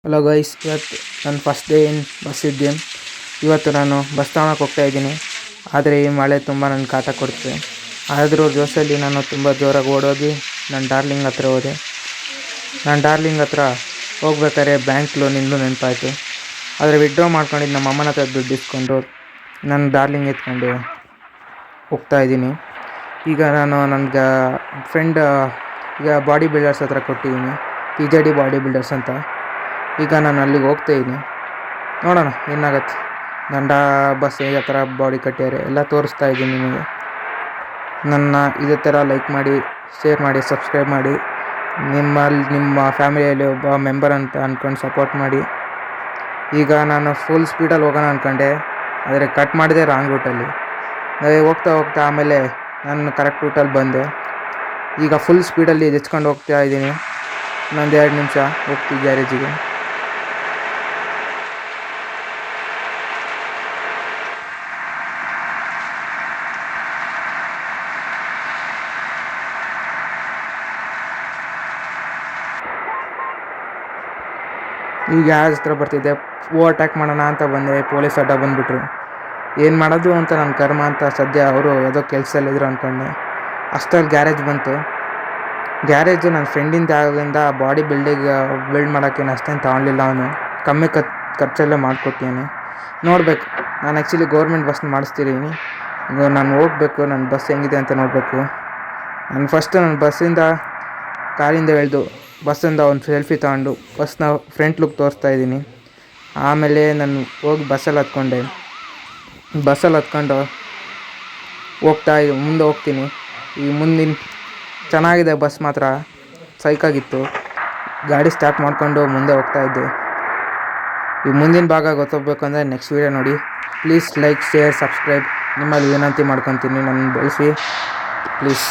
Hello guys, ಇವತ್ತು ನನ್ನ first day in bus ಇದ್ದೆ. ಇವತ್ತು ನಾನು ಬಸ್ ತಗೊಳಕ್ಕೆ ಹೋಗ್ತಾಯಿದ್ದೀನಿ. ಆದರೆ ಈ ಮಳೆ ತುಂಬ ನನ್ನ ಕಾಟ ಕೊಡ್ತದೆ. ಆದರೂ ಜೋಶಲ್ಲಿ ನಾನು ತುಂಬ ಜೋರಾಗಿ ಓಡೋಗಿ ನನ್ನ ಡಾರ್ಲಿಂಗ್ ಹತ್ರ ಹೋದೆ. ನಾನು ಡಾರ್ಲಿಂಗ್ ಹತ್ರ ಹೋಗ್ಬೇಕಾದ್ರೆ ಬ್ಯಾಂಕ್ ಲೋನಿಂದು ನೆನಪಾಯಿತು. ಆದರೆ ವಿಡ್ರಾ ಮಾಡ್ಕೊಂಡಿದ್ದು ನಮ್ಮ ಅಮ್ಮನ ಹತ್ರ ದುಡ್ಡು ಇಸ್ಕೊಂಡು ನನ್ನ ಡಾರ್ಲಿಂಗ್ ಎತ್ಕೊಂಡು ಹೋಗ್ತಾಯಿದ್ದೀನಿ. ಈಗ ನಾನು ನನ್ನ ಫ್ರೆಂಡ್ ಈಗ ಬಾಡಿ ಬಿಲ್ಡರ್ಸ್ ಹತ್ರ ಕೊಟ್ಟಿದ್ದೀನಿ, PJD ಬಾಡಿ ಬಿಲ್ಡರ್ಸ್ ಅಂತ. ಈಗ ನಾನು ಅಲ್ಲಿಗೆ ಹೋಗ್ತಾಯಿದ್ದೀನಿ, ನೋಡೋಣ ಏನಾಗತ್ತೆ. ನನ್ನ ಬಸ್ ಯಾವ ಥರ ಬಾಡಿ ಕಟ್ಟ್ಯಾರೆ ಎಲ್ಲ ತೋರಿಸ್ತಾ ಇದ್ದೀನಿ ನಿಮಗೆ. ನನ್ನ ಇದೇ ಥರ ಲೈಕ್ ಮಾಡಿ, ಶೇರ್ ಮಾಡಿ, ಸಬ್ಸ್ಕ್ರೈಬ್ ಮಾಡಿ. ನಿಮ್ಮ ಫ್ಯಾಮಿಲಿಯಲ್ಲಿ ಒಬ್ಬ ಮೆಂಬರ್ ಅಂತ ಅಂದ್ಕೊಂಡು ಸಪೋರ್ಟ್ ಮಾಡಿ. ಈಗ ನಾನು ಫುಲ್ ಸ್ಪೀಡಲ್ಲಿ ಹೋಗೋಣ ಅಂದ್ಕೊಂಡೆ, ಆದರೆ ಕಟ್ ಮಾಡಿದೆ ರಾಂಗ್ ರೂಟಲ್ಲಿ. ಹೋಗ್ತಾ ಆಮೇಲೆ ನಾನು ಕರೆಕ್ಟ್ ರೂಟಲ್ಲಿ ಬಂದೆ. ಈಗ ಫುಲ್ ಸ್ಪೀಡಲ್ಲಿ ಹೆಚ್ಕೊಂಡು ಹೋಗ್ತಾ ಇದ್ದೀನಿ. ಇನ್ನೊಂದು 2 ನಿಮಿಷ ಹೋಗ್ತೀವಿ ಗ್ಯಾರೇಜಿಗೆ. ಈಗ ಗ್ಯಾರೇಜ್ ಹತ್ರ ಬರ್ತಿದ್ದೆ, ಓವರ್ಟೇಕ್ ಮಾಡೋಣ ಅಂತ ಬಂದೆ. ಪೊಲೀಸ್ ಅಡ್ಡ ಬಂದುಬಿಟ್ರು. ಏನು ಮಾಡೋದು ಅಂತ ನನ್ನ ಕರ್ಮ ಅಂತ ಸದ್ಯ ಅವರು ಯಾವುದೋ ಕೆಲಸದಲ್ಲಿದ್ರು ಅಂದ್ಕೊಂಡೆ. ಅಷ್ಟರಲ್ಲಿ ಗ್ಯಾರೇಜ್ ಬಂತು. ಗ್ಯಾರೇಜು ನನ್ನ ಫ್ರೆಂಡಿಂದ ಆಗೋದ್ರಿಂದ ಬಾಡಿ ಬಿಲ್ಡ್ ಮಾಡೋಕ್ಕೇನು ಅಷ್ಟೇನು ತಗೊಳ್ಳಿಲ್ಲ. ಅವನು ಕಮ್ಮಿ ಖರ್ಚಲ್ಲೇ ಮಾಡಿಕೊಟ್ಟಿದ್ದಾನೆ. ನೋಡಬೇಕು, ನಾನು ಆ್ಯಕ್ಚುಲಿ ಗೌರ್ಮೆಂಟ್ ಬಸ್ನ ಮಾಡಿಸ್ತಿದ್ದೀನಿ. ಈಗ ನಾನು ಹೋಗಬೇಕು, ನನ್ನ ಬಸ್ ಹೆಂಗಿದೆ ಅಂತ ನೋಡಬೇಕು. ನಾನು ಫಸ್ಟು ನನ್ನ ಬಸ್ಸಿಂದ ಕಾರಿಂದ ಇಳಿದು ಬಸ್ಸಿಂದ ಒಂದು ಸೆಲ್ಫಿ ತೊಗೊಂಡು ಬಸ್ನ ಫ್ರಂಟ್ ಲುಕ್ ತೋರಿಸ್ತಾ ಇದ್ದೀನಿ. ಆಮೇಲೆ ನಾನು ಹೋಗಿ ಬಸ್ಸಲ್ಲಿ ಹತ್ಕೊಂಡು ಮುಂದೆ ಹೋಗ್ತೀನಿ. ಈ ಮುಂದಿನ ಚೆನ್ನಾಗಿದೆ ಬಸ್, ಮಾತ್ರ ಸೈಕಾಗಿತ್ತು. ಗಾಡಿ ಸ್ಟಾರ್ಟ್ ಮಾಡ್ಕೊಂಡು ಮುಂದೆ ಹೋಗ್ತಾಯಿದ್ದೆ. ಈ ಮುಂದಿನ ಭಾಗ ಗೊತ್ತಾಗಬೇಕು ಅಂದರೆ ನೆಕ್ಸ್ಟ್ ವೀಡಿಯೋ ನೋಡಿ. Please like, share, subscribe. ನಿಮ್ಮಲ್ಲಿ ವಿನಂತಿ ಮಾಡ್ಕೊತೀನಿ, ನನ್ನ ಬೆಳೆಸಿ ಪ್ಲೀಸ್.